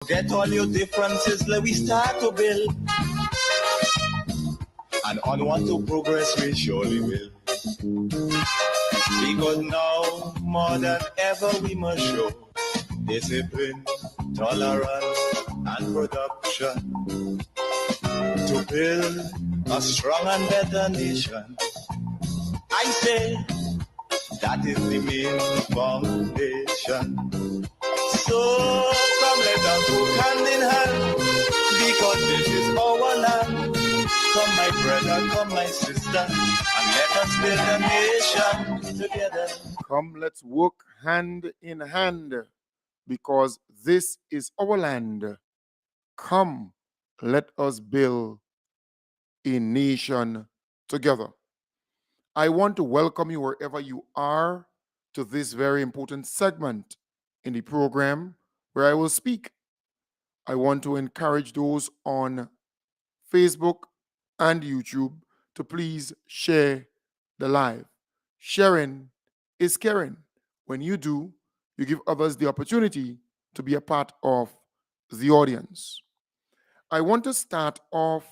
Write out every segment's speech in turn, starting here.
Get all your differences, let we start to build. And onward to progress we surely will. Because now, more than ever, we must show discipline, tolerance, and production to build a strong and better nation. I say that is the main foundation. So come let us work hand in hand, because this is our land. Come my brother, come my sister, and let us build a nation together. Come, let's work hand in hand, because this is our land. Come, let us build a nation together. I want to welcome you wherever you are to this very important segment in the program where I will speak. I want to encourage those on Facebook and YouTube to please share the live. Sharing is caring. When you do, you give others the opportunity to be a part of the audience. I want to start off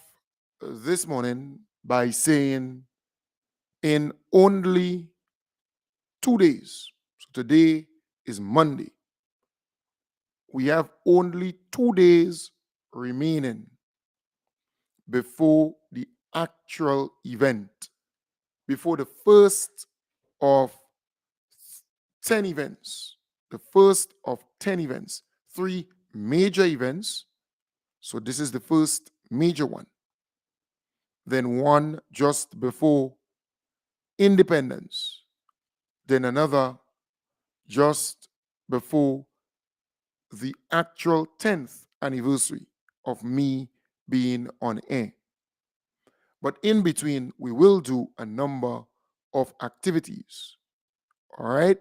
this morning by saying in only 2 days, so today is Monday, we have only 2 days remaining before the actual event, before the first of 10 events, the first of 10 events, 3 major events. So this is the first major one. Then one just before independence. Then another just before the actual 10th anniversary of me being on air. But in between, we will do a number of activities. All right?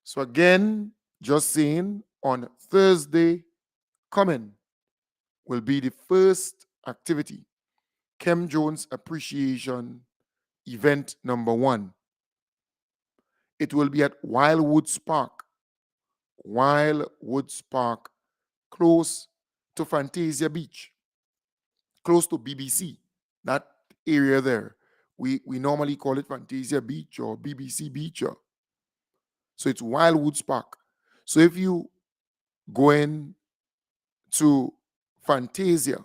So again, just saying, on Thursday coming will be the first activity, Kem Jones Appreciation Event number 1. It will be at Wildwoods Park, close to Fantasia Beach, close to BBC, that area there. We normally call it Fantasia Beach or BBC Beach. So it's Wildwoods Park. So if you go in to Fantasia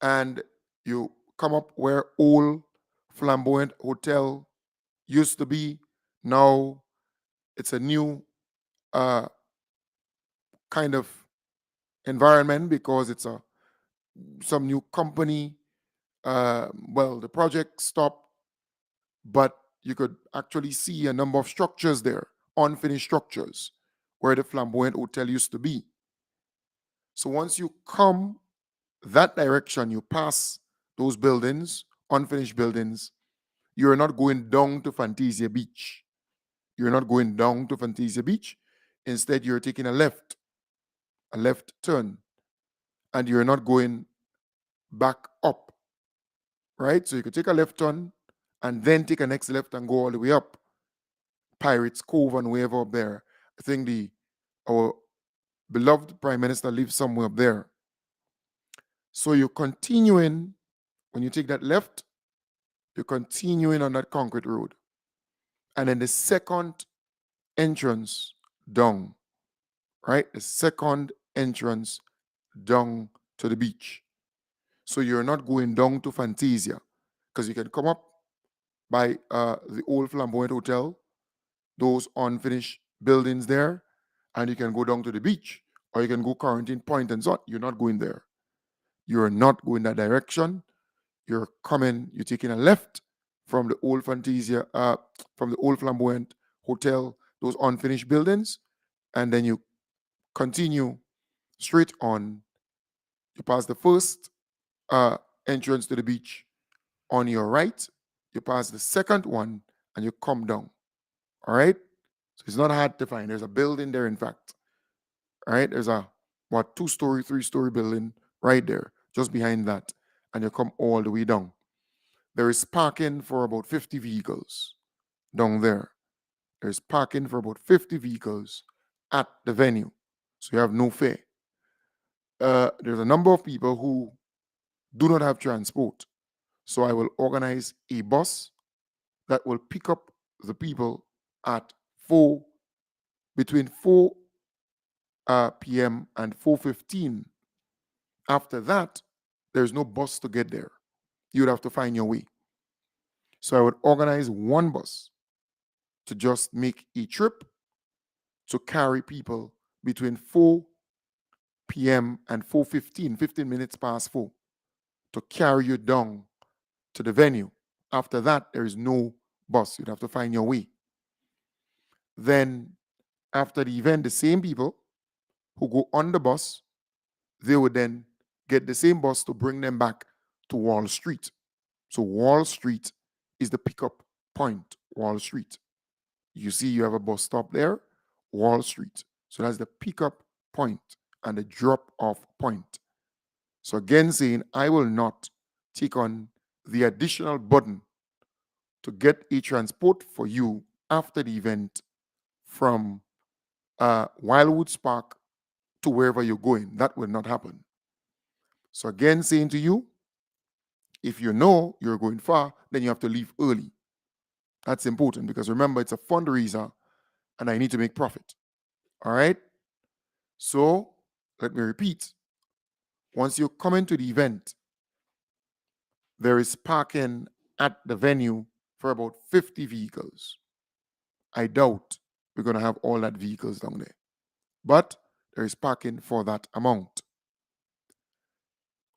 and you come up where old Flamboyant Hotel used to be, now it's a new kind of environment because it's some new company. Well, the project stopped, but you could actually see a number of structures there, unfinished structures, where the Flamboyant Hotel used to be. So once you come that direction, you pass those buildings, unfinished buildings, you're not going down to Fantasia Beach. You're not going down to Fantasia Beach. Instead, you're taking a left turn, and you're not going back up, right? So you could take a left turn and then take a next left and go all the way up. Pirates Cove and wherever up there. I think our beloved Prime Minister lives somewhere up there. So you're continuing, when you take that left, you're continuing on that concrete road. And then the second entrance down, right? The second entrance down to the beach. So you're not going down to Fantasia, because you can come up by the old Flamboyant Hotel, those unfinished buildings there, and you can go down to the beach, or you can go Quarantine Point and so on. You're not going there. You're not going that direction. You're taking a left from the old Fantasia, from the old Flamboyant Hotel, those unfinished buildings, and then you continue straight on. You pass the first entrance to the beach on your right, you pass the second one, and you come down. All right? So it's not hard to find. There's a building there, in fact. All right? There's a, 2-story, 3-story building right there, just behind that. And you come all the way down. There is parking for about 50 vehicles down there. There's parking for about 50 vehicles at the venue. So you have no fare. There's a number of people who do not have transport. So I will organize a bus that will pick up the people at 4, between 4 p.m. and 4:15. After that, there's no bus to get there. You would have to find your way. So I would organize one bus to just make a trip to carry people between 4 p.m. and 4:15, 15 minutes past 4, to carry you down to the venue. After that, there is no bus. You'd have to find your way. Then, after the event, the same people who go on the bus, they would then get the same bus to bring them back to Wall Street. So, Wall Street is the pickup point, Wall Street. You see, you have a bus stop there, Wall Street. So, that's the pickup point and the drop off point. So, again, saying, I will not take on the additional burden to get a transport for you after the event from Wildwood Park to wherever you're going. That will not happen. So again, saying to you, if you know you're going far, then you have to leave early. That's important because remember, it's a fundraiser and I need to make profit. All right? So let me repeat. Once you come into the event, there is parking at the venue for about 50 vehicles. I doubt we're going to have all that vehicles down there. But there is parking for that amount.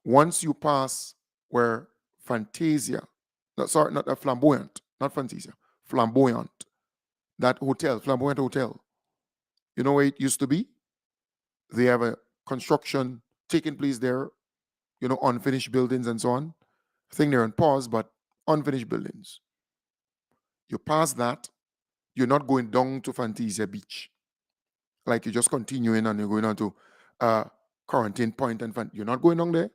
Once you pass where Fantasia, not a Flamboyant, not Fantasia, Flamboyant, that hotel, Flamboyant Hotel, you know where it used to be? They have a construction taking place there, unfinished buildings and so on. I think they're on pause, but unfinished buildings. You pass that, you're not going down to Fantasia Beach. Like you're just continuing and you're going on to Quarantine Point and you're not going down there.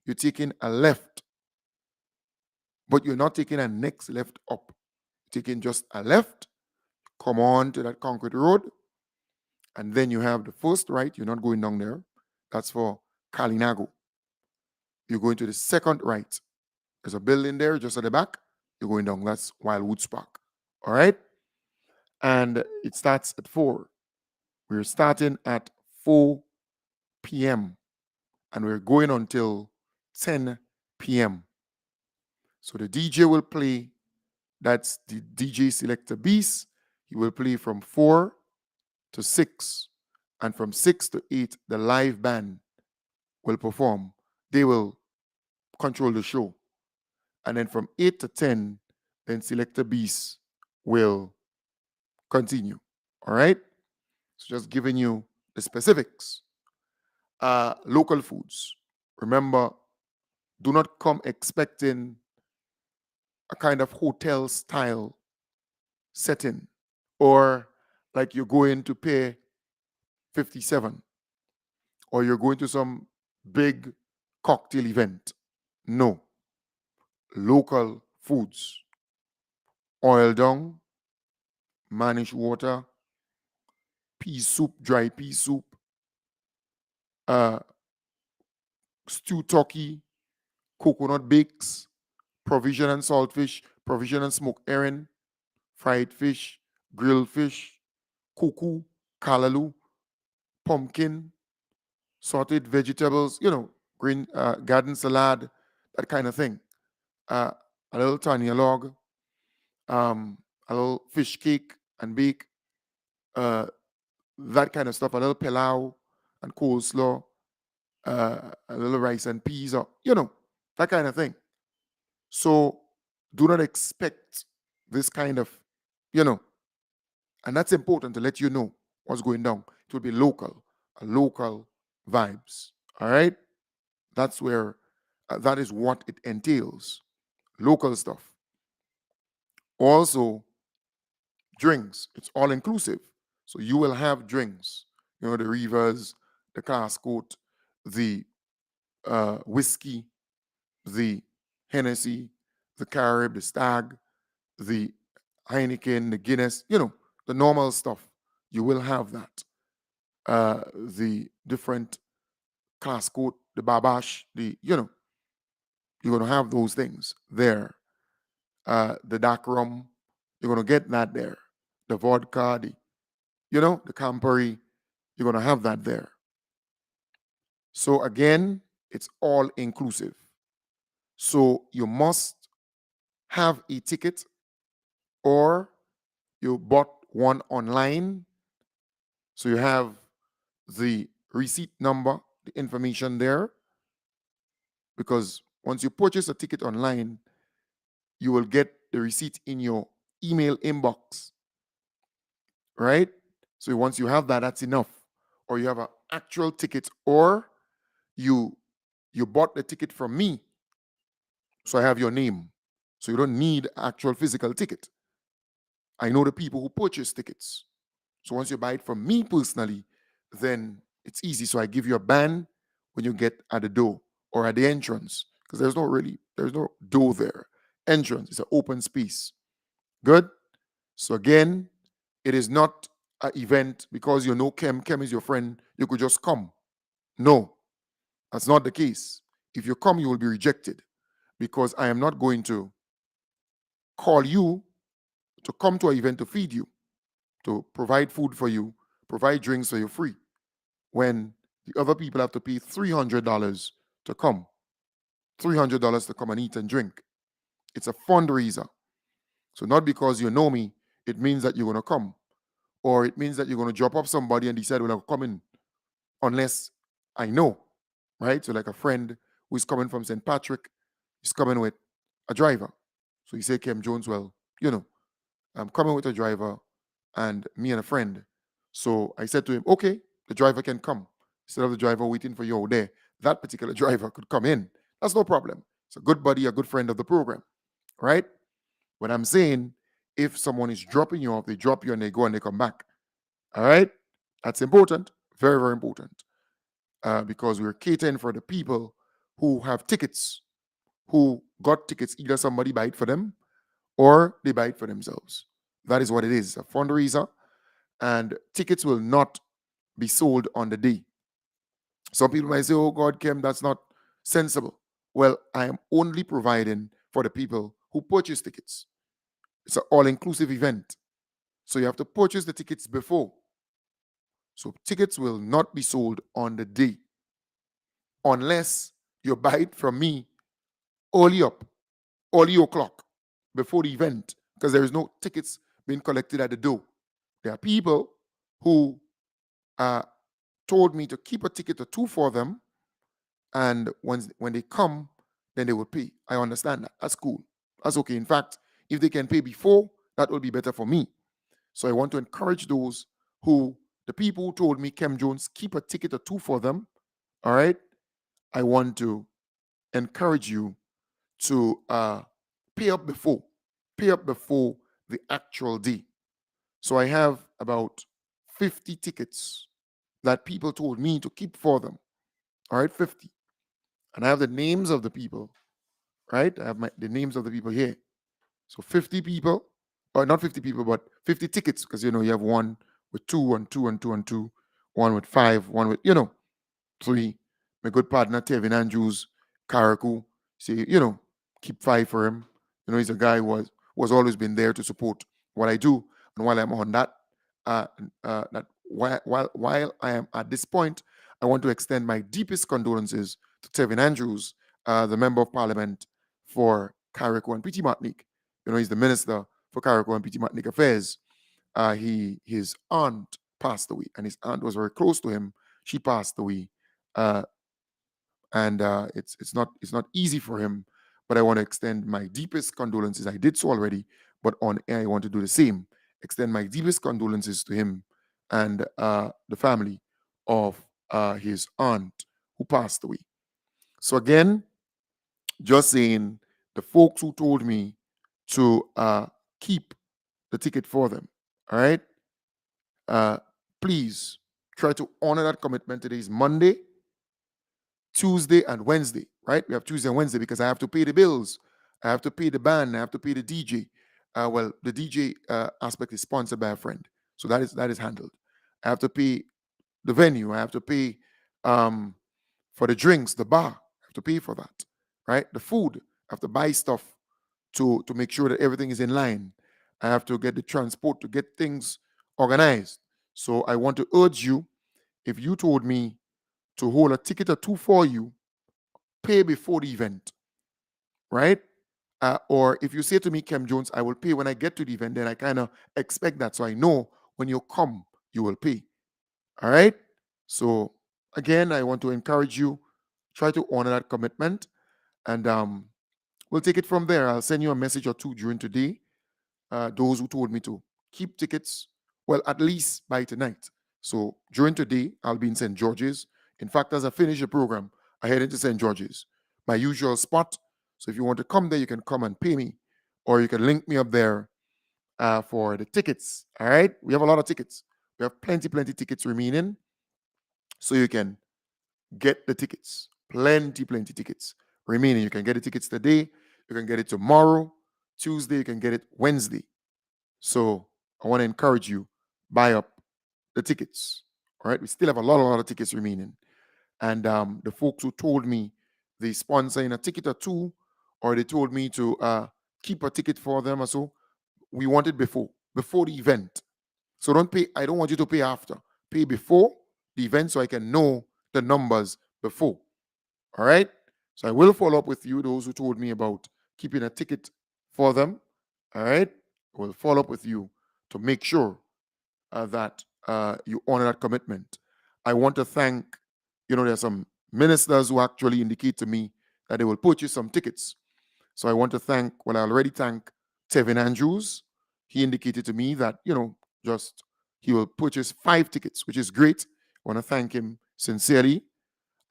You're taking a left, but you're not taking a next left up. You're taking just a left, come on to that concrete road, and then you have the first right. You're not going down there. That's for Kalinago. You're going to the second right. There's a building there just at the back. You're going down. That's Wildwood Park. All right? And it starts at 4. We're starting at 4 p.m. and we're going until 10 p.m. So the DJ will play. That's the DJ Selector Beast. He will play from 4 to 6. And from 6 to 8, the live band will perform. They will control the show. And then from 8 to 10, then Selector Beast will continue. All right? So just giving you the specifics. Local foods. Remember, do not come expecting a kind of hotel style setting or like you're going to pay 57 or you're going to some big cocktail event. No. Local foods. Oil dung, managed water, pea soup, dry pea soup, stew turkey, coconut bakes, provision and saltfish, provision and smoked herring, fried fish, grilled fish, kuku, kalaloo, pumpkin, sauteed vegetables, green garden salad, that kind of thing. A little tanya log, a little fish cake and bake, that kind of stuff, a little pilau and coleslaw, a little rice and peas, or, that kind of thing. So do not expect this kind of, and that's important to let you know what's going down. It will be local vibes. All right? That's where, that is what it entails. Local stuff. Also, drinks. It's all inclusive. So you will have drinks. The Rivers, the Cascote, the whiskey, the Hennessy, the Carib, the Stag, the Heineken, the Guinness, the normal stuff. You will have that. the different class code, the babash, you're going to have those things there. The dark rum, you're going to get that there. The vodka, the Campari, you're going to have that there. So again, it's all inclusive. So you must have a ticket, or you bought one online. So you have the receipt number, the information there, because once you purchase a ticket online, you will get the receipt in your email inbox, right? So once you have that, that's enough. Or you have an actual ticket, or you bought the ticket from me, so I have your name. So you don't need actual physical ticket. I know the people who purchase tickets. So once you buy it from me personally, then it's easy. So I give you a band when you get at the door or at the entrance, because there's no door there. Entrance is an open space. Good. So again, it is not an event because you know Kem is your friend, you could just come. No, that's not the case. If you come, you will be rejected, because I am not going to call you to come to an event to feed you, to provide food for you, provide drinks for you free, when the other people have to pay $300 to come. $300 to come and eat and drink. It's a fundraiser. So not because you know me, it means that you're going to come. Or it means that you're going to drop off somebody and decide, well, I'll come in, unless I know, right? So like a friend who is coming from St. Patrick is coming with a driver. So you say, Kem Jones, well, I'm coming with a driver and me and a friend. So I said to him, okay, the driver can come. Instead of the driver waiting for you out there, that particular driver could come in. That's no problem. It's a good buddy, a good friend of the program, right? But I'm saying, if someone is dropping you off, they drop you and they go and they come back. All right? That's important. Very, very important. Because we're catering for the people who have tickets, who got tickets. Either somebody buy it for them or they buy it for themselves. That is what it is. It's a fundraiser, and tickets will not be sold on the day. Some people might say, oh God, Kem, that's not sensible. Well, I am only providing for the people who purchase tickets. It's an all-inclusive event. So you have to purchase the tickets before. So tickets will not be sold on the day, unless you buy it from me early o'clock before the event, because there is no tickets being collected at the door. There are people who told me to keep a ticket or two for them, and when they come, then they will pay. I understand that. That's cool. That's okay. In fact, if they can pay before, that will be better for me. So I want to encourage those the people who told me, Kem Jones, keep a ticket or two for them. All right. I want to encourage you to pay up before the actual day. So I have about 50 tickets that people told me to keep for them. All right, 50. And I have the names of the people, right? I have the names of the people here. So 50 people, or not 50 people, but 50 tickets, because you have one with two and two and two and two, one with five, one with, three. My good partner, Tevin Andrews, Karaku, say, keep five for him. He's a guy who was always been there to support what I do. And while I'm on that, while I am at this point, I want to extend my deepest condolences to Tevin Andrews, the Member of Parliament for Carriacou and Petite Martinique. He's the Minister for Carriacou and Petite Martinique Affairs. His aunt passed away, and his aunt was very close to him. She passed away, and it's not easy for him. But I want to extend my deepest condolences. I did so already, but on air I want to do the same. Extend my deepest condolences to him and the family of his aunt who passed away. So again, just saying, the folks who told me to keep the ticket for them, all right? Please try to honor that commitment. Today is Monday, Tuesday, and Wednesday, right? We have Tuesday and Wednesday because I have to pay the bills. I have to pay the band. I have to pay the DJ. Well, the DJ aspect is sponsored by a friend, so that is handled. I have to pay the venue. I have to pay um, for the drinks, the bar. I have to pay for that, right? The food. I have to buy stuff to make sure that everything is in line. I have to get the transport to get things organized. So I want to urge you, if you told me to hold a ticket or two for you, pay before the event, right? Or if you say to me, Kem Jones, I will pay when I get to the event, then I kind of expect that. So I know when you come, you will pay. All right. So again, I want to encourage you, try to honor that commitment. And we'll take it from there. I'll send you a message or two during today. Those who told me to keep tickets, well, at least by tonight. So during today, I'll be in St. George's. In fact, as I finish the program, I head into St. George's, my usual spot. So if you want to come there, you can come and pay me, or you can link me up there for the tickets. All right, we have a lot of tickets. We have plenty tickets remaining, so you can get the tickets. Plenty tickets remaining. You can get the tickets today. You can get it tomorrow, Tuesday. You can get it Wednesday. So I want to encourage you, buy up the tickets. All right, we still have a lot of tickets remaining. And the folks who told me they sponsor in a ticket or two, or they told me to keep a ticket for them or so, we want it before the event. So don't pay. I don't want you to pay after. Pay before the event so I can know the numbers before. All right. So I will follow up with you, those who told me about keeping a ticket for them. All right. I will follow up with you to make sure that you honor that commitment. I want to thank, there are some ministers who actually indicate to me that they will purchase some tickets. So I want to thank, I already thank Tevin Andrews. He indicated to me that, just he will purchase 5 tickets, which is great. I want to thank him sincerely.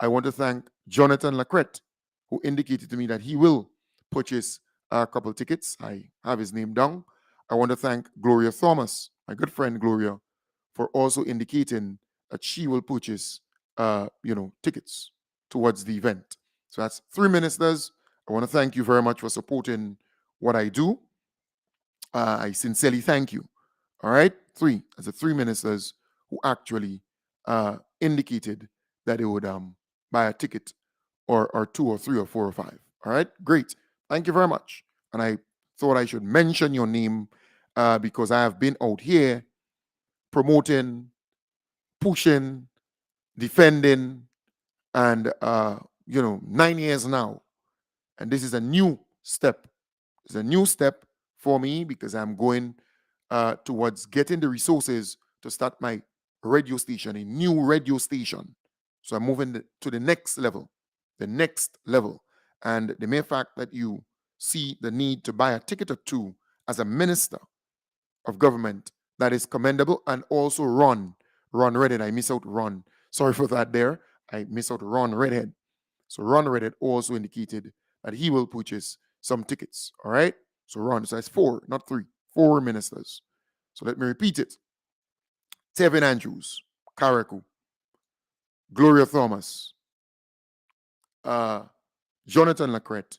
I want to thank Jonathan Lacrette, who indicated to me that he will purchase a couple tickets. I have his name down. I want to thank Gloria Thomas, my good friend Gloria, for also indicating that she will purchase, tickets towards the event. So that's 3 ministers. I want to thank you very much for supporting what I do. I sincerely thank you. All right, 3 as the 3 ministers who actually indicated that they would buy a ticket or 2 or 3 or 4 or 5. All right, great. Thank you very much. And I thought I should mention your name because I have been out here promoting, pushing, defending, and 9 years now. And this is a new step. It's a new step for me because I'm going towards getting the resources to start my radio station, a new radio station. So I'm moving to the next level, And the mere fact that you see the need to buy a ticket or two as a minister of government, that is commendable. And also Ron Redhead. I miss out Ron. Sorry for that there. I miss out Ron Redhead. So Ron Redhead also indicated that he will purchase some tickets. All right. So Ron, so that's 4, not 3, 4 ministers. So let me repeat it. Tevin Andrews, Karaku, Gloria Thomas, Jonathan Lacrette,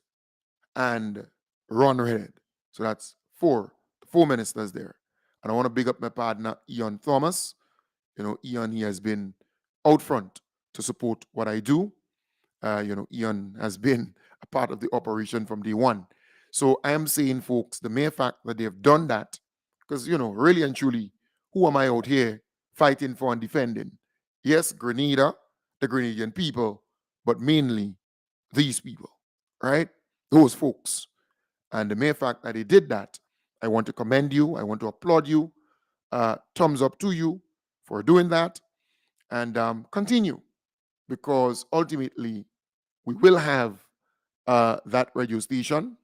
and Ron Redhead. So that's 4 ministers there. And I want to big up my partner, Ian Thomas. Ian, he has been out front to support what I do. Ian has been a part of the operation from day one. So I am saying, folks, the mere fact that they have done that, because, really and truly, who am I out here fighting for and defending? Yes, Grenada, the Grenadian people, but mainly these people, right? Those folks. And the mere fact that they did that, I want to commend you. I want to applaud you. Thumbs up to you for doing that. And continue, because ultimately we will have that radio station.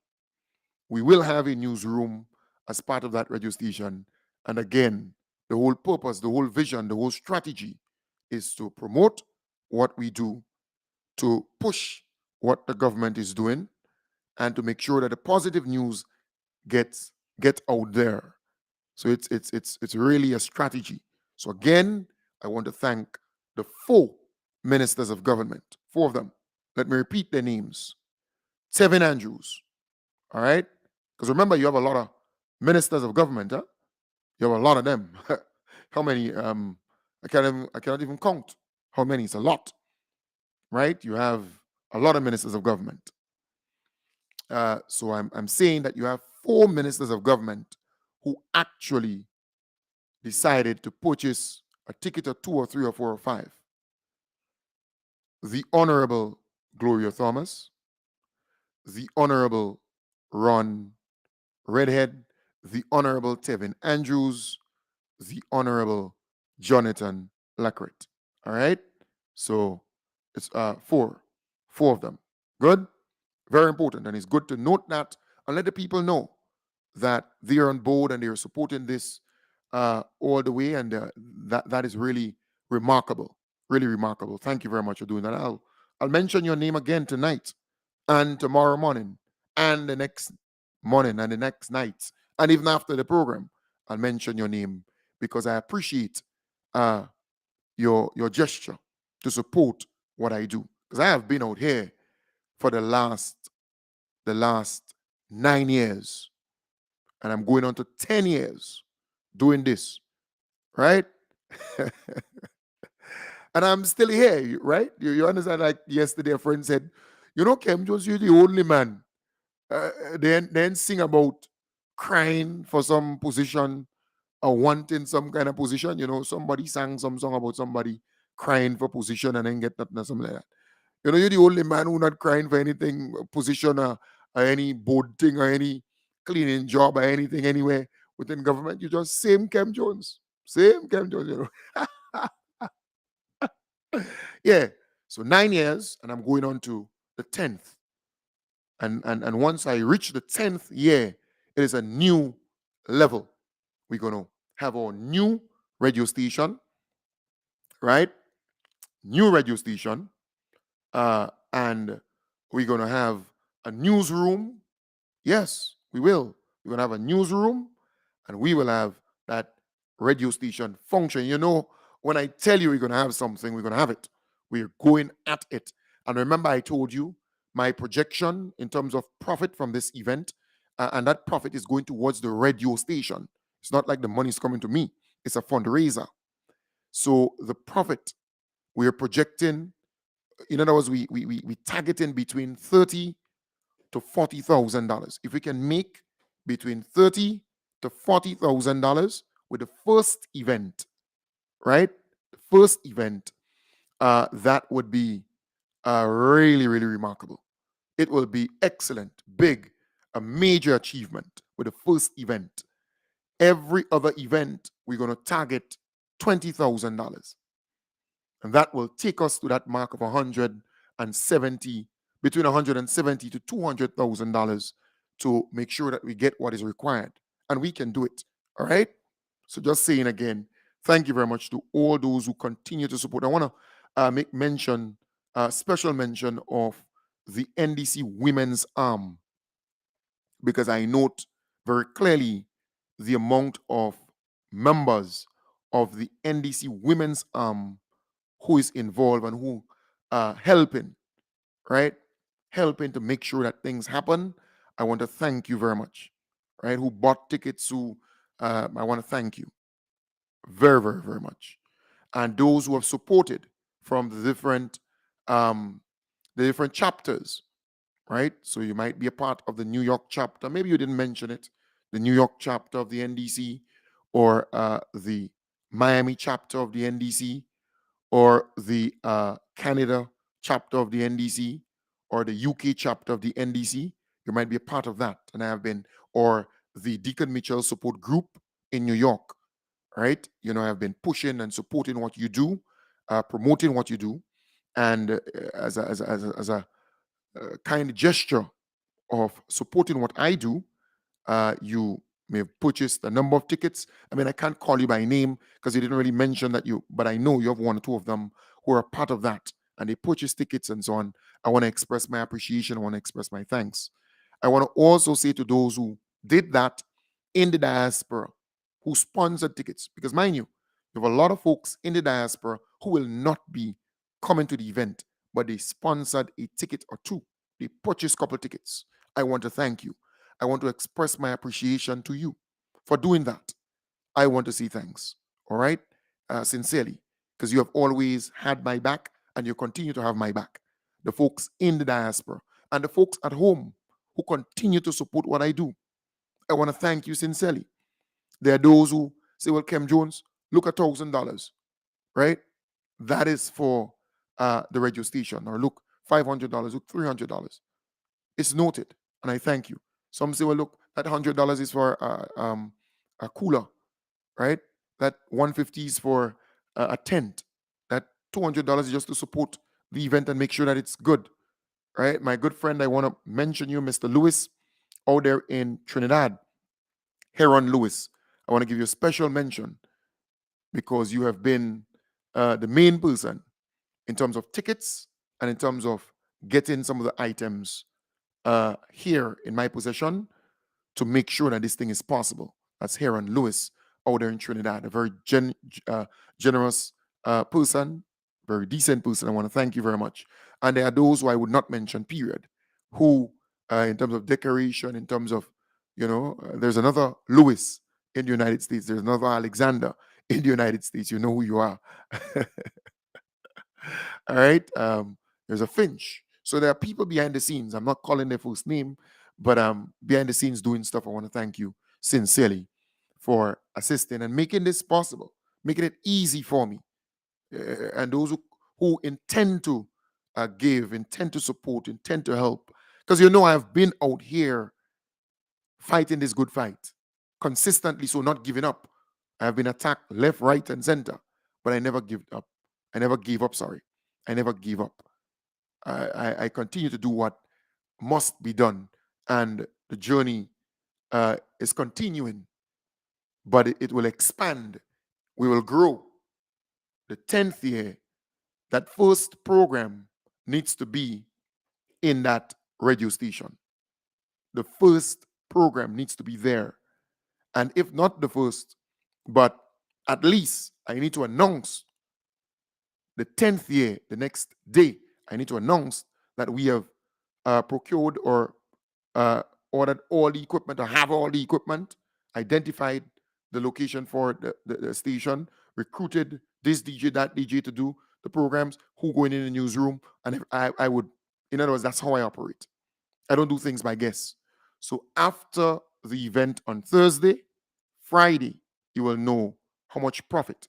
We will have a newsroom as part of that radio station. And again, the whole purpose, the whole vision, the whole strategy is to promote what we do, to push what the government is doing, and to make sure that the positive news get out there. So it's really a strategy. So again, I want to thank the 4 ministers of government, 4 of them. Let me repeat their names. Tevin Andrews, all right? Because remember, you have a lot of ministers of government, huh? You have a lot of them. How many? I cannot even count how many. It's a lot, right? You have a lot of ministers of government. So I'm saying that you have 4 ministers of government who actually decided to purchase a ticket or 2 or 3 or 4 or 5. The Honorable Gloria Thomas, the Honorable Ron Redhead, the Honorable Tevin Andrews, the Honorable Jonathan Lacret. All right? So it's four of them. Good? Very important. And it's good to note that and let the people know that they are on board and they are supporting this all the way. And that is really remarkable. Really remarkable. Thank you very much for doing that. I'll mention your name again tonight and tomorrow morning and the next morning and the next night and even after the program. I'll mention your name because I appreciate your gesture to support what I do. Because I have been out here for the last 9 years, and I'm going on to 10 years doing this, right? And I'm still here, right? You understand? Like yesterday, a friend said, Kem Jones, you're the only man. Then sing about crying for some position or wanting some kind of position. Somebody sang some song about somebody crying for position and then get nothing or something like that. You're the only man who not crying for anything, position or any board thing or any cleaning job or anything anywhere within government. You just same Kem Jones. Same Kem Jones. Yeah. So 9 years, and I'm going on to the 10th. And once I reach the 10th year, it is a new level. We're going to have our new radio station, right? New radio station. And we're going to have a newsroom. Yes, we will. We're going to have a newsroom and we will have that radio station function. When I tell you we're going to have something, we're going to have it. We're going at it. And remember, I told you my projection in terms of profit from this event, and that profit is going towards the radio station. It's not like the money's coming to me. It's a fundraiser. So the profit we are projecting, in other words, we targeting between $30,000 to $40,000. If we can make between $30,000 to $40,000 with the first event, right? The first event, that would be really, really remarkable. It will be excellent, big, a major achievement with the first event. Every other event, we're going to target $20,000. And that will take us to that mark of between $170,000 to $200,000 to make sure that we get what is required. And we can do it. All right? So just saying again, thank you very much to all those who continue to support. I want to make mention, special mention of the NDC Women's Arm, because I note very clearly the amount of members of the NDC Women's Arm who is involved and who are helping, right? Helping to make sure that things happen. I want to thank you very much, right? Who bought tickets, I want to thank you very, very, very much. And those who have supported from the different chapters, right? So you might be a part of the New York chapter. Maybe you didn't mention it. The New York chapter of the NDC, or the Miami chapter of the NDC, or the Canada chapter of the NDC, or the UK chapter of the NDC. You might be a part of that. And I have been, or the Deacon Mitchell support group in New York, right? I've been pushing and supporting what you do, promoting what you do. And as a kind gesture of supporting what I do, you may have purchased a number of tickets. I mean, I can't call you by name because you didn't really mention that but I know you have one or two of them who are part of that, and they purchase tickets and so on. I want to express my appreciation. I want to express my thanks. I want to also say to those who did that in the diaspora, who sponsored tickets, because mind you have a lot of folks in the diaspora who will not be coming to the event, but they sponsored a ticket or two. They purchased a couple tickets. I want to thank you. I want to express my appreciation to you for doing that. I want to say thanks, all right? Sincerely. because you have always had my back and you continue to have my back. The folks in the diaspora and the folks at home who continue to support what I do. I want to thank you sincerely. There are those who say, well, Kem Jones, look at $1,000, right? That is for the radio station. Or look, $500, look, $300. It's noted, and I thank you. Some say, well, look, that $100 is for a cooler, right? That 150 is for a tent. That $200 is just to support the event and make sure that it's good, right? My good friend, I want to mention you, Mr. Lewis, out there in Trinidad, Heron Lewis. I want to give you a special mention because you have been the main person in terms of tickets and in terms of getting some of the items here in my possession to make sure that this thing is possible. That's Heron Lewis out there in Trinidad, a very generous person, very decent person. I want to thank you very much. And there are those who I would not mention, period, who, in terms of decoration, in terms of, there's another Lewis in the United States, there's another Alexander in the United States. You know who you are. All right. There's a Finch. So there are people behind the scenes. I'm not calling their first name, but behind the scenes doing stuff. I want to thank you sincerely for assisting and making this possible, making it easy for me. And those who intend to give, intend to support, intend to help. Because I've been out here fighting this good fight consistently, so not giving up. I have been attacked left, right, and center, but I never give up. I never gave up, sorry. I never gave up. I continue to do what must be done, and the journey is continuing, but it will expand. We will grow. The 10th year, that first program needs to be in that radio station. The first program needs to be there. And if not the first, but at least I need to announce the 10th year, the next day, I need to announce that we have procured or ordered all the equipment, or have all the equipment, identified the location for the station, recruited this DJ, that DJ to do the programs, who going in the newsroom. And if I would, in other words, that's how I operate. I don't do things by guess. So after the event on Thursday, Friday, you will know how much profit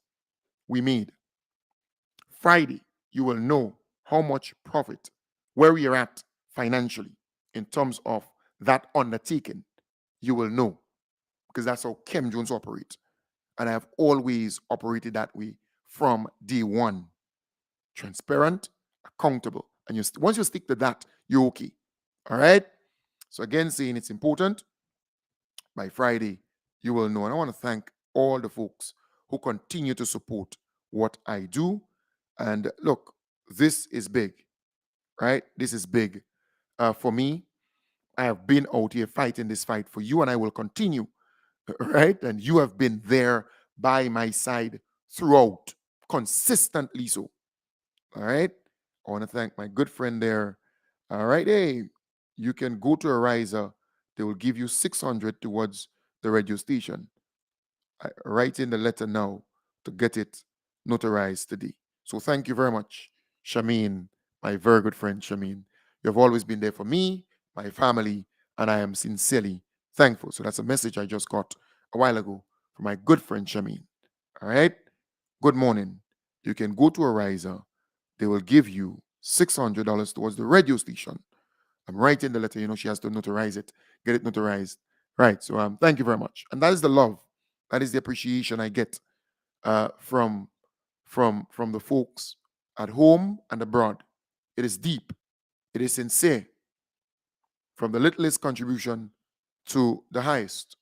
we made. Friday, you will know how much profit, where we are at financially in terms of that undertaking. You will know, because that's how Kem Jones operates. And I have always operated that way from day one. Transparent, accountable. And once you stick to that, you're okay. All right? So again, saying it's important, by Friday, you will know. And I want to thank all the folks who continue to support what I do. And look, this is big, right? This is big. For me, I have been out here fighting this fight for you, and I will continue, right? And you have been there by my side throughout, consistently so. All right? I want to thank my good friend there. All right, hey, you can go to Ariza. They will give you 600 towards the radio station. I write in the letter now to get it notarized today. So thank you very much, Shameen, my very good friend Shameen. You have always been there for me, my family, and I am sincerely thankful. So that's a message I just got a while ago from my good friend Shameen. All right? Good morning. You can go to Ariza. They will give you $600 towards the radio station. I'm writing the letter, she has to notarize it, get it notarized. Right. So thank you very much. And that is the love. That is the appreciation I get from the folks at home and abroad. It is deep. It is sincere. From the littlest contribution to the highest.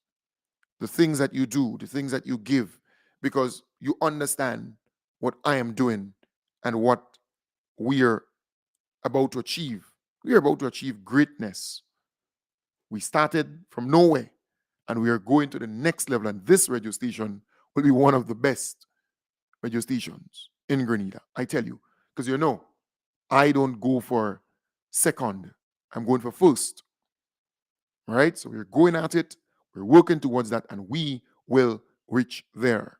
The things that you do, the things that you give, because you understand what I am doing and what we are about to achieve. We are about to achieve greatness. We started from nowhere and we are going to the next level. And this radio station will be one of the best radio stations in Grenada. I tell you, because I don't go for second. I'm going for first. All right? So we're going at it. We're working towards that, and we will reach there.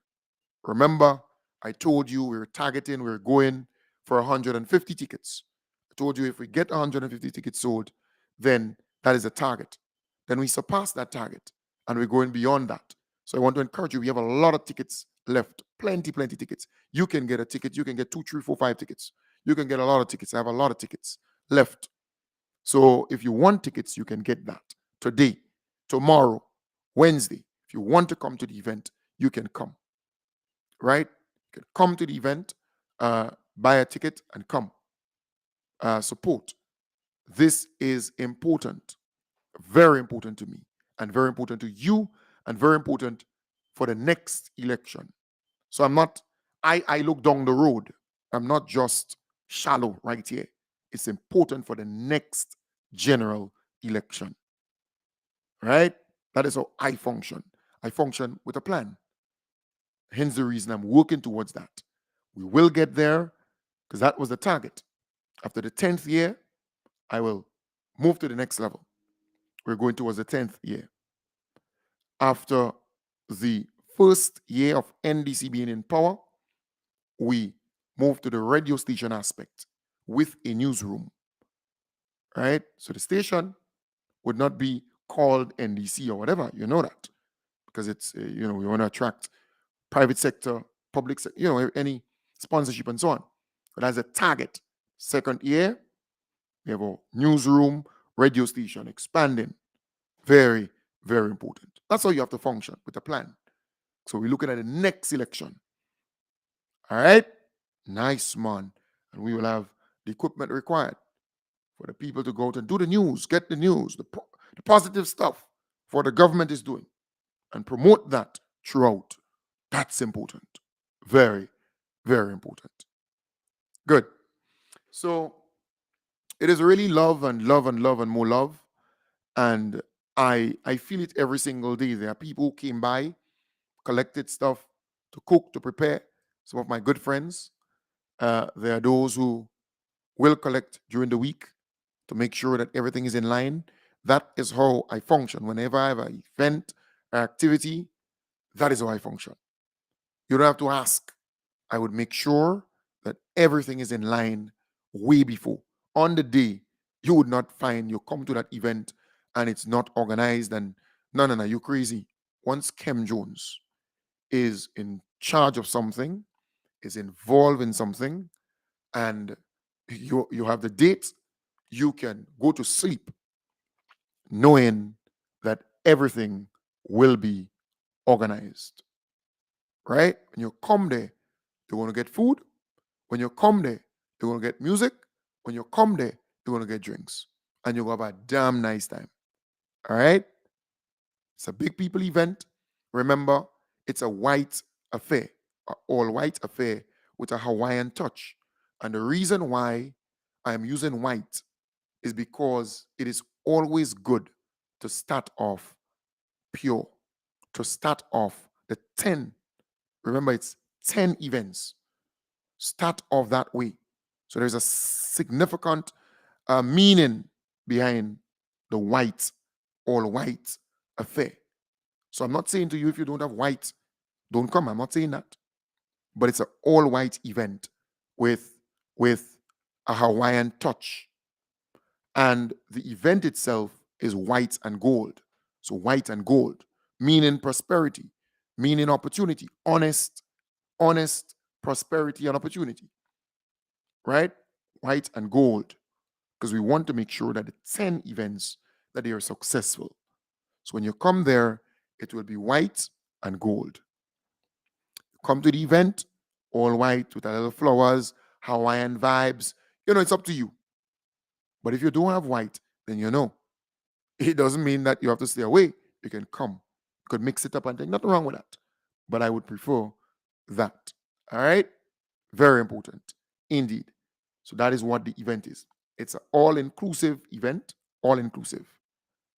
Remember, I told you we're going for 150 tickets. I told you if we get 150 tickets sold, then that is a target. Then we surpass that target and we're going beyond that. So I want to encourage you. We have a lot of tickets left, plenty tickets. You can get a ticket. You can get 2, 3, 4, 5 tickets. You can get a lot of tickets. I have a lot of tickets left. So if you want tickets, you can get that today, tomorrow, Wednesday. If you want to come to the event, you can come, right? You can come to the event, buy a ticket, and come support. This is important, very important to me, and very important to you, and very important for the next election. So I look down the road. I'm not just shallow right here. It's important for the next general election, right? That is how I function. I function with a plan. Hence the reason I'm working towards that. We will get there because that was the target. After the 10th year, I will move to the next level. We're going towards the 10th year. After the first year of NDC being in power, we move to the radio station aspect with a newsroom, right? So the station would not be called NDC or whatever, you know that, because it's, we want to attract private sector, public sector, any sponsorship and so on. But as a target, second year, we have a newsroom, radio station expanding. Very, very important. That's how you have to function with a plan. So we're looking at the next election. All right? Nice, man. And we will have the equipment required for the people to go out and do the news, get the news, the positive stuff for the government is doing, and promote that throughout. That's important. Very, very important. Good. So it is really love and love and love and more love. And I feel it every single day. There are people who came by, collected stuff to cook, to prepare. Some of my good friends. There are those who will collect during the week to make sure that everything is in line. That is how I function. Whenever I have an event or activity, that is how I function. You don't have to ask. I would make sure that everything is in line way before. On the day, you would not find you come to that event and it's not organized and no, you're crazy. Once Kem Jones is in charge of something, is involved in something, and you have the date, you can go to sleep knowing that everything will be organized. Right? When you come there, you're going to get food. When you come there, you're going to get music. When you come there, you're going to get drinks. And you're going to have a damn nice time. All right? It's a big people event. Remember, it's a white affair, an all white affair with a Hawaiian touch. And the reason why I am using white is because it is always good to start off pure, to start off the 10. Remember, it's 10 events. Start off that way. So there's a significant meaning behind the white, all white affair. So I'm not saying to you, if you don't have white, don't come. I'm not saying that. But it's an all white event with a Hawaiian touch. And the event itself is white and gold. So white and gold, meaning prosperity, meaning opportunity, honest prosperity and opportunity. Right? White and gold. Because we want to make sure that the 10 events that they are successful. So when you come there, it will be white and gold. Come to the event, all white with a little flowers, Hawaiian vibes. It's up to you. But if you don't have white, then it doesn't mean that you have to stay away. You can come. You could mix it up and think nothing wrong with that. But I would prefer that. All right? Very important. Indeed. So that is what the event is. It's an all-inclusive event, all-inclusive.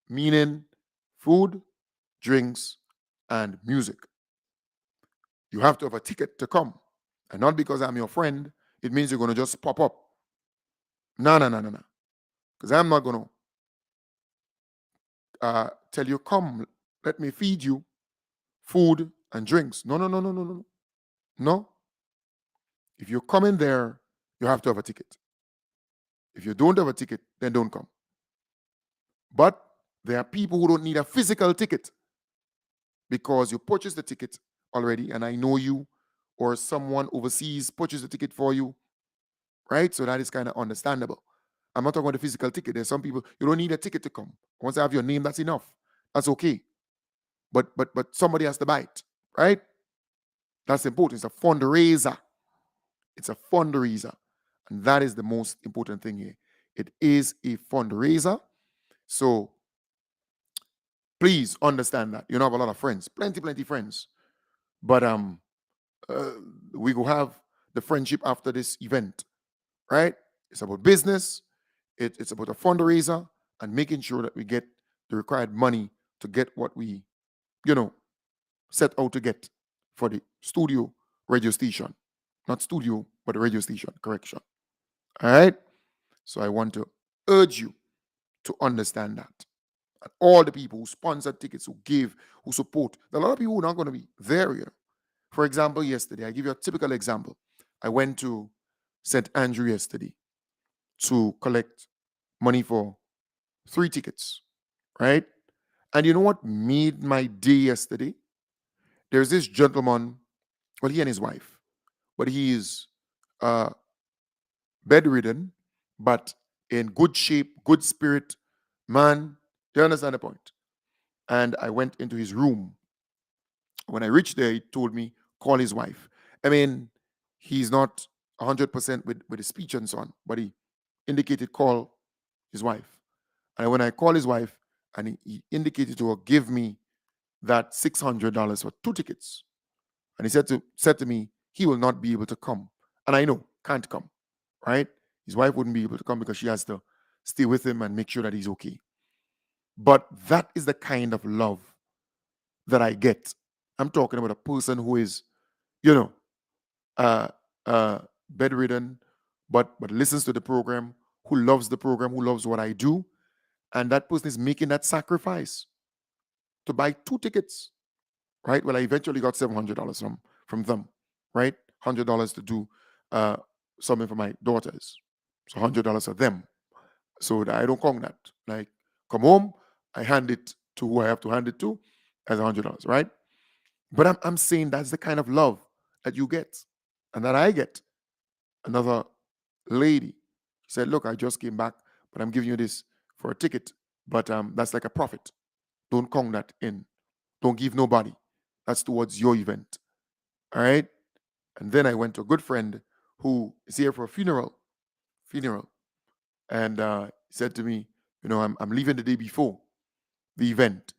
Meaning food, drinks, and music. You have to have a ticket to come. And not because I'm your friend, it means you're going to just pop up. No. Because I'm not going to tell you, come, let me feed you food and drinks. No. No. If you come in there, you have to have a ticket. If you don't have a ticket, then don't come. But there are people who don't need a physical ticket because you purchased the ticket already, and I know you, or someone overseas purchased the ticket for you, right? So that is kind of understandable. I'm not talking about the physical ticket. There's some people, you don't need a ticket to come. Once I have your name, that's enough. That's okay. But somebody has to buy it, right? That's important. It's a fundraiser. It's a fundraiser. And that is the most important thing here. It is a fundraiser. So please understand that. You know, have a lot of friends, plenty friends. But we will have the friendship after this event, right? It's about business. It's about a fundraiser and making sure that we get the required money to get what we, set out to get for the studio radio station. Not studio, but the radio station, correction. All right? So I want to urge you to understand that. And all the people who sponsor tickets, who give, who support, there are a lot of people who are not going to be there here. For example, yesterday, I give you a typical example. I went to St. Andrew yesterday to collect money for 3 tickets, right? And you know what made my day yesterday? There's this gentleman, well, he and his wife, but he is bedridden, but in good shape, good spirit, man. Do you understand the point? And I went into his room. When I reached there, he told me, call his wife. I mean, he's not 100% with his speech and so on, but he indicated call his wife. And when I called his wife, and he indicated to her, give me that $600 for 2 tickets. And he said to me, he will not be able to come. And I know, can't come, right? His wife wouldn't be able to come because she has to stay with him and make sure that he's okay. But that is the kind of love that I get. I'm talking about a person who is, uh, bedridden, but listens to the program, who loves the program, who loves what I do, and that person is making that sacrifice to buy 2 tickets, right? Well, I eventually got $700 from them, right? $100 to do something for my daughters, so $100 for them. So that I don't count that. Like, come home, I hand it to who I have to hand it to as $100, right? But I'm saying that's the kind of love that you get and that I get. Another lady said, look, I just came back, but I'm giving you this for a ticket. But that's like a profit. Don't count that in. Don't give nobody. That's towards your event. All right? And then I went to a good friend who is here for a funeral. And he said to me, I'm leaving the day before the event.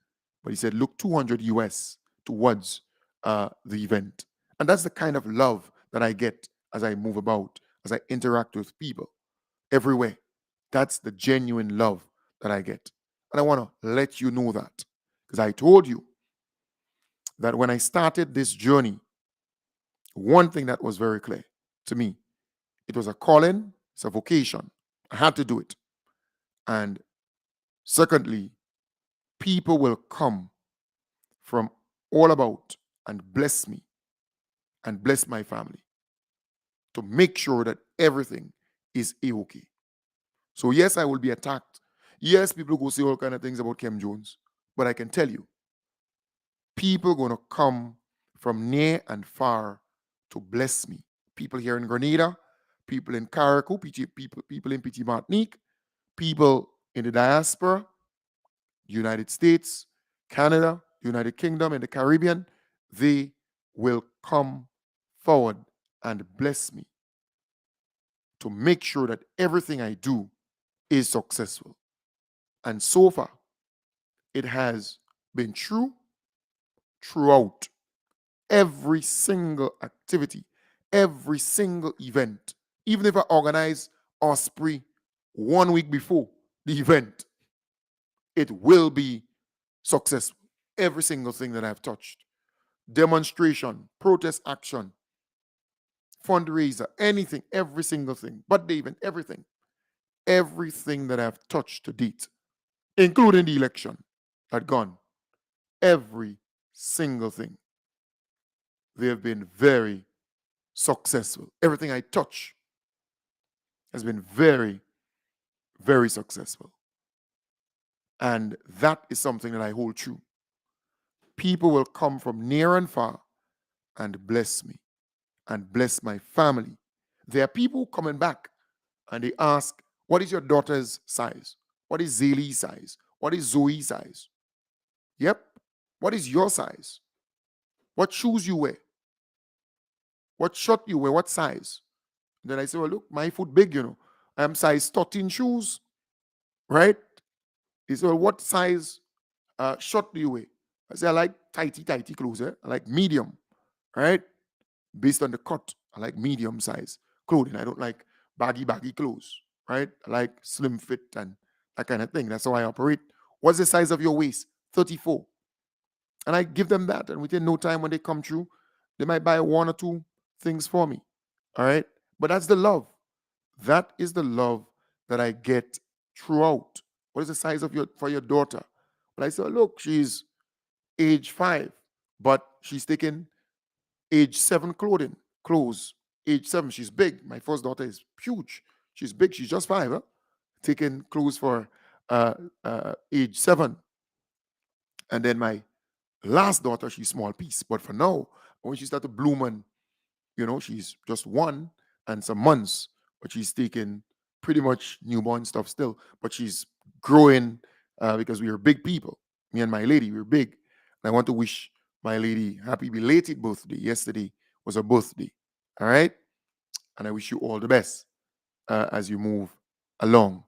But he said, look, 200 US towards the event. And that's the kind of love that I get as I move about, as I interact with people everywhere. That's the genuine love that I get. And I want to let you know that. Because I told you that when I started this journey, one thing that was very clear to me, it was a calling, it's a vocation. I had to do it. And secondly, people will come from all about and bless me and bless my family to make sure that everything is a-okay. So yes, I will be attacked. Yes, people go say all kind of things about Kem Jones, but I can tell you, people going to come from near and far to bless me. People here in Grenada, people in Carriacou, people in Petit Martinique, people in the diaspora, United States, Canada, United Kingdom, and the Caribbean, they will come forward and bless me to make sure that everything I do is successful. And so far, it has been true throughout every single activity, every single event. Even if I organize Osprey 1 week before the event, it will be successful. Every single thing that I've touched. Demonstration, protest action, fundraiser, anything, every single thing, but even everything. Everything that I've touched to date, including the election, had gone. Every single thing. They have been very successful. Everything I touch has been very, very successful. And that is something that I hold true. People will come from near and far and bless me and bless my family. There are people coming back and they ask, what is your daughter's size? What is Zaylee's size? What is Zoe's size? Yep. What is your size? What shoes you wear? What shirt you wear? What size? Then I say, well, look, my foot big, I'm size 13 shoes, right? He said, well, what size shirt do you wear? I say, I like tighty clothes. I like medium, right? Based on the cut, I like medium size clothing. I don't like baggy clothes, right? I like slim fit and that kind of thing. That's how I operate. What's the size of your waist? 34. And I give them that. And within no time, when they come through, they might buy one or two things for me. All right. But that's the love. That is the love that I get throughout. What is the size of your daughter? But I say, oh, look, she's age 5, but she's taking age 7 clothes. Age 7, she's big. My first daughter is huge. She's big. She's just 5, huh? Taking clothes for age 7. And then my last daughter, she's small piece. But for now, when she started blooming, she's just 1 and some months, but she's taking pretty much newborn stuff still. But she's growing because we are big people. Me and my lady, we're big. And I want to wish my lady happy belated birthday. Yesterday was her birthday. All right? And I wish you all the best as you move along.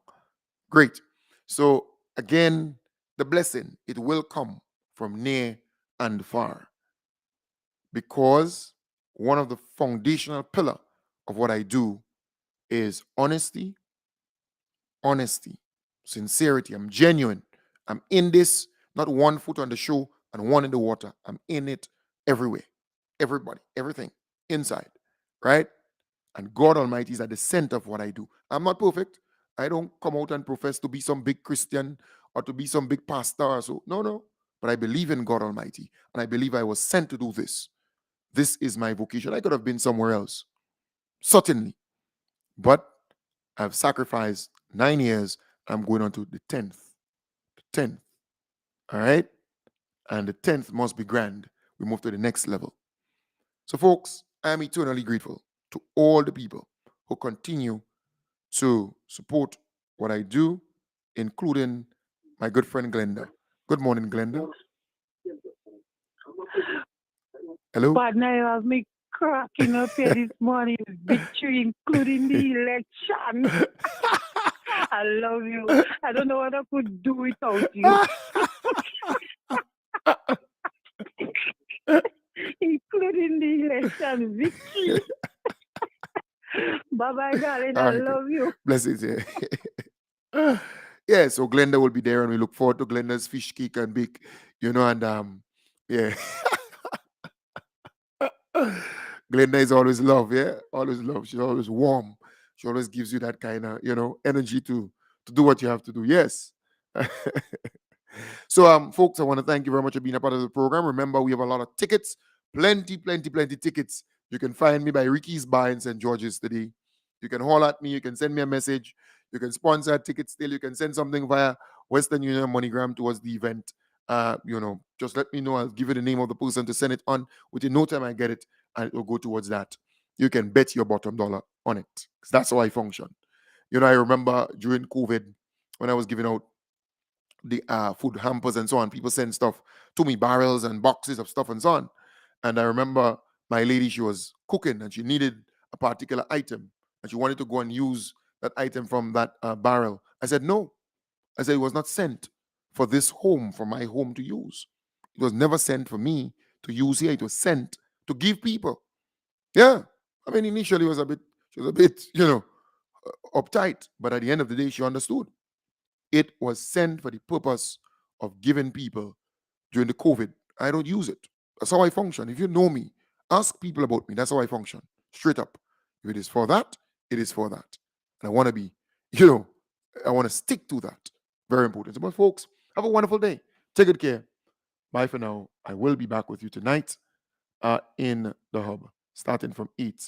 Great. So again, the blessing, it will come from near and far, because one of the foundational pillar of what I do is honesty, sincerity. I'm genuine. I'm in this, not one foot on the show and one in the water. I'm in it everywhere. Everybody, everything inside, right? And God Almighty is at the center of what I do. I'm not perfect. I don't come out and profess to be some big Christian or to be some big pastor or so. No. But I believe in God Almighty. And I believe I was sent to do this. This is my vocation. I could have been somewhere else, certainly. But I've sacrificed 9 years. I'm going on to the 10th. The 10th. All right? And the 10th must be grand. We move to the next level. So, folks, I am eternally grateful to all the people who continue to support what I do, including my good friend Glenda. Good morning, Glenda. Hello? Partner, you have me cracking up here this morning. Victory, including the election. I love you. I don't know what I could do without you. Including the election. Victory. Bye-bye, darling. I love you. Blessings. Yeah, so Glenda will be there, and we look forward to Glenda's fish cake and bake, and yeah. Glenda is always love, yeah? Always love. She's always warm. She always gives you that kind of, energy to do what you have to do. Yes. So, folks, I want to thank you very much for being a part of the program. Remember, we have a lot of tickets, plenty tickets. You can find me by Ricky's Bar in St. George's today. You can holler at me. You can send me a message. You can sponsor tickets still. You can send something via Western Union MoneyGram towards the event. Just let me know. I'll give you the name of the person to send it on. Within no time, I get it, and it will go towards that. You can bet your bottom dollar on it, because that's how I function. I remember during COVID, when I was giving out the food hampers and so on, people send stuff to me, barrels and boxes of stuff and so on. And I remember my lady, she was cooking and she needed a particular item and she wanted to go and use that item from that barrel. I said, no. I said, it was not sent for this home, for my home to use. It was never sent for me to use here. It was sent to give people. Yeah. I mean, initially she was a bit, uptight, but at the end of the day, she understood. It was sent for the purpose of giving people during the COVID. I don't use it. That's how I function. If you know me, ask people about me. That's how I function. Straight up. If it is for that, it is for that. And I want to be, I want to stick to that. Very important. So, but folks, have a wonderful day. Take good care. Bye for now. I will be back with you tonight in the hub, starting from 8